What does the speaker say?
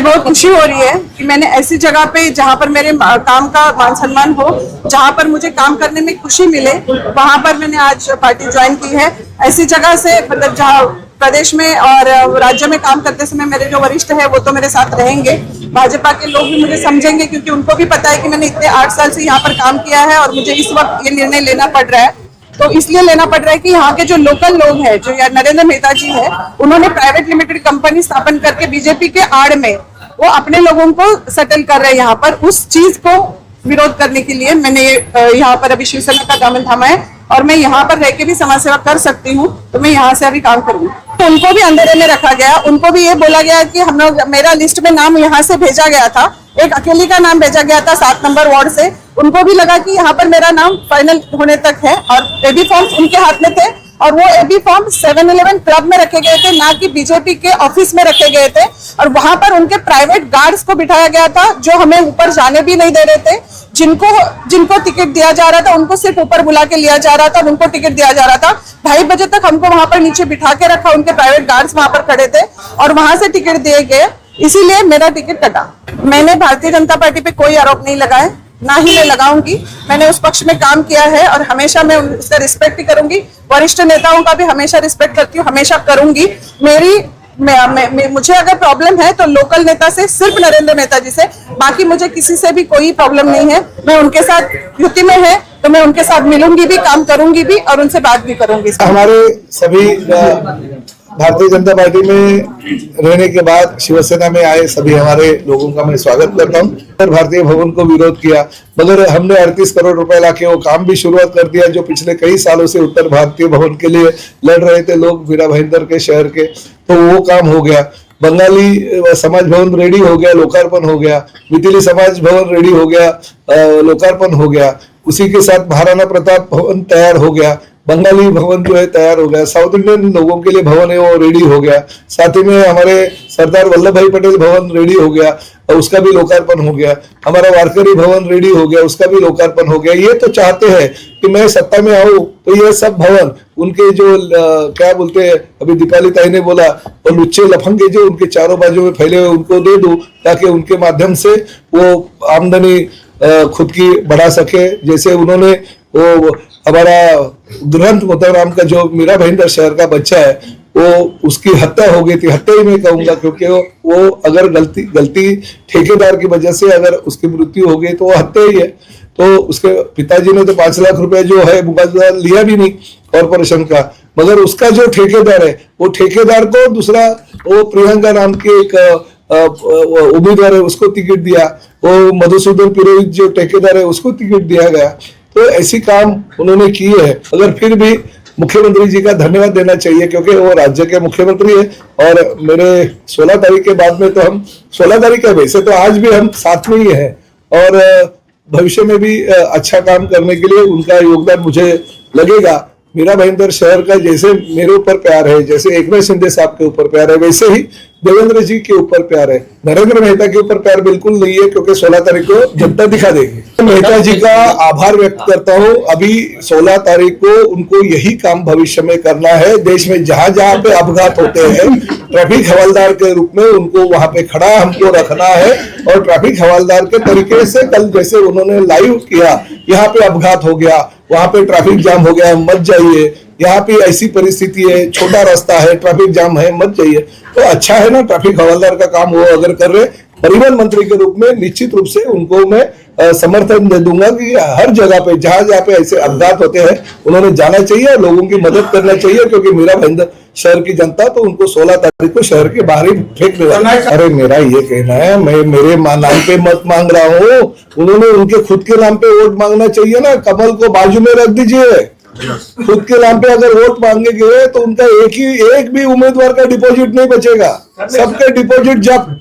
बहुत खुशी हो रही है कि मैंने ऐसी जगह पे जहाँ पर मेरे काम का मान सम्मान हो, जहाँ पर मुझे काम करने में खुशी मिले, वहाँ पर मैंने आज पार्टी ज्वाइन की है। ऐसी जगह से मतलब जहाँ प्रदेश में और राज्य में काम करते समय मेरे जो वरिष्ठ है वो तो मेरे साथ रहेंगे, भाजपा के लोग भी मुझे समझेंगे क्योंकि उनको भी पता है कि मैंने इतने 8 साल से यहाँ पर काम किया है और मुझे इस वक्त ये निर्णय लेना पड़ रहा है। तो इसलिए लेना पड़ रहा है कि यहाँ के जो लोकल लोग हैं, जो नरेंद्र मेहता जी है, उन्होंने प्राइवेट लिमिटेड कंपनी स्थापन करके बीजेपी के आड़ में वो अपने लोगों को सेटल कर रहे हैं यहाँ पर। उस चीज को विरोध करने के लिए मैंने यहाँ पर अभी शिवसेना का दामन थामा है और मैं यहाँ पर रह के भी समाज सेवा कर सकती हूँ, तो मैं यहाँ से अभी काम करूंगी। तो उनको भी अंधेरे में रखा गया, उनको भी ये बोला गया कि हम लोग, मेरा लिस्ट में नाम यहाँ से भेजा गया था, एक अकेली का नाम भेजा गया था 7 नंबर वार्ड से। उनको भी लगा कि यहाँ पर मेरा नाम फाइनल होने तक है और एबी फॉर्म्स उनके हाथ में थे और वो एबी फॉर्म 7-Eleven क्लब में रखे गए थे, ना कि बीजेपी के ऑफिस में रखे गए थे। और वहां पर उनके प्राइवेट गार्ड्स को बिठाया गया था जो हमें ऊपर जाने भी नहीं दे रहे थे। जिनको टिकट दिया जा रहा था उनको सिर्फ ऊपर बुला के लिया जा रहा था, उनको टिकट दिया जा रहा था। 2:30 बजे तक हमको वहां पर नीचे बिठा के रखा, उनके प्राइवेट गार्ड्स वहां पर खड़े थे और वहां से टिकट दिए गए, इसीलिए मेरा टिकट कटा। मैंने भारतीय जनता पार्टी पे कोई आरोप नहीं लगाया, ना ही मैं लगाऊंगी। मैंने उस पक्ष में काम किया है और हमेशा मैं उसका रिस्पेक्ट ही करूंगी। वरिष्ठ नेताओं का भी हमेशा रिस्पेक्ट करती हूँ, हमेशा करूंगी। मुझे अगर प्रॉब्लम है तो लोकल नेता से, सिर्फ नरेंद्र मेहता जी से, बाकी मुझे किसी से भी कोई प्रॉब्लम नहीं है। मैं उनके साथ युति में है तो मैं उनके साथ मिलूंगी भी, काम करूंगी भी और उनसे बात भी करूंगी। हमारे सभी भारतीय जनता पार्टी में रहने के बाद शिवसेना में आए सभी हमारे लोगों का मैं स्वागत करता हूं। भारतीय भवन को विरोध किया, मगर हमने 38 करोड़ रुपए लाके वो काम भी शुरुआत कर दिया जो पिछले कई सालों से उत्तर भारतीय भवन के लिए लड़ रहे थे लोग, वीरा भाईंदर के शहर के, तो वो काम हो गया। बंगाली समाज भवन रेडी हो गया, लोकार्पण हो गया। मिथिली समाज भवन रेडी हो गया, लोकार्पण हो गया। उसी के साथ महाराणा प्रताप भवन तैयार हो गया, बंगाली भवन जो है तैयार हो गया, साउथ इंडियन लोगों के लिए भवन है वो रेडी हो गया। साथ ही में हमारे सरदार वल्लभ भाई पटेल भवन रेडी हो गया, उसका भी लोकार्पण हो गया। हमारा वारकरी भवन रेडी हो गया, उसका भी लोकार्पण हो गया। ये तो चाहते हैं कि मैं सत्ता में आऊं तो ये सब भवन उनके जो क्या बोलते हैं, अभी दीपाली ताई ने बोला, और लुच्चे लफंगे जो उनके चारों बाजू में फैले हुए उनको दे दूं, ताकि उनके माध्यम से वो आमदनी खुद की बढ़ा सके। जैसे उन्होंने वो हमारा दुरंत मोतीराम का जो मीरा भाईंदर शहर का बच्चा है, वो उसकी हत्या हो गई थी, हत्या ही मैं कहूंगा, क्योंकि वो अगर गलती ठेकेदार की वजह से अगर उसकी मृत्यु हो गई तो वो हत्या ही है। तो उसके पिताजी ने तो 5 लाख रुपए जो है मुआवजा लिया भी नहीं कॉर्पोरेशन का, मगर उसका जो ठेकेदार है वो ठेकेदार को दूसरा, वो प्रियंका नाम के एक उम्मीदवार है उसको टिकट दिया, वो मधुसूदन पुरोहित जो ठेकेदार है उसको टिकट दिया गया। तो ऐसी काम उन्होंने किए है। अगर फिर भी मुख्यमंत्री जी का धन्यवाद देना चाहिए, क्योंकि वो राज्य के मुख्यमंत्री है और मेरे 16 तारीख के बाद में तो हम 16 तारीख है, वैसे तो आज भी हम साथ में ही हैं और भविष्य में भी अच्छा काम करने के लिए उनका योगदान मुझे लगेगा। मीरा भाईंदर शहर का जैसे मेरे ऊपर प्यार है, जैसे एकनाथ शिंदे साहब के ऊपर प्यार है, वैसे ही देवेंद्र जी के ऊपर प्यार है। नरेंद्र मेहता के ऊपर प्यार बिल्कुल नहीं है, क्योंकि 16 तारीख को जनता दिखा देगी। मेहता जी का आभार व्यक्त करता हूँ। अभी 16 तारीख को उनको यही काम भविष्य में करना है। देश में जहां जहां पे अपघात होते हैं, ट्रैफिक हवलदार के रूप में उनको वहां पे खड़ा हमको रखना है और ट्रैफिक हवलदार के तरीके से, कल जैसे उन्होंने लाइव किया, यहाँ पे अपघात हो गया, वहां पे ट्रैफिक जाम हो गया, मत जाइए, यहाँ पे ऐसी परिस्थिति है, छोटा रास्ता है, ट्रैफिक जाम है, मत जाइए। तो अच्छा है ना, ट्रैफिक हवलदार का काम वो अगर कर रहे, परिवहन मंत्री के रूप में निश्चित रूप से उनको मैं समर्थन दे दूंगा कि हर जगह पे जहां जहां पे ऐसे अपघात होते हैं उन्होंने जाना चाहिए और लोगों की मदद करना चाहिए, क्योंकि मीरा भाईंदर शहर की जनता तो उनको 16 तारीख को शहर के बाहर ही फेंक देगा। अरे मेरा ये कहना है, मैं मेरे नाम पे मत मांग रहा हूँ, उन्होंने उनके खुद के नाम पे वोट मांगना चाहिए ना। कमल को बाजू में रख दीजिए, खुद के नाम पे अगर वोट मांगेंगे तो उनका एक भी उम्मीदवार का डिपॉजिट नहीं बचेगा, सबके डिपॉजिट जब्त।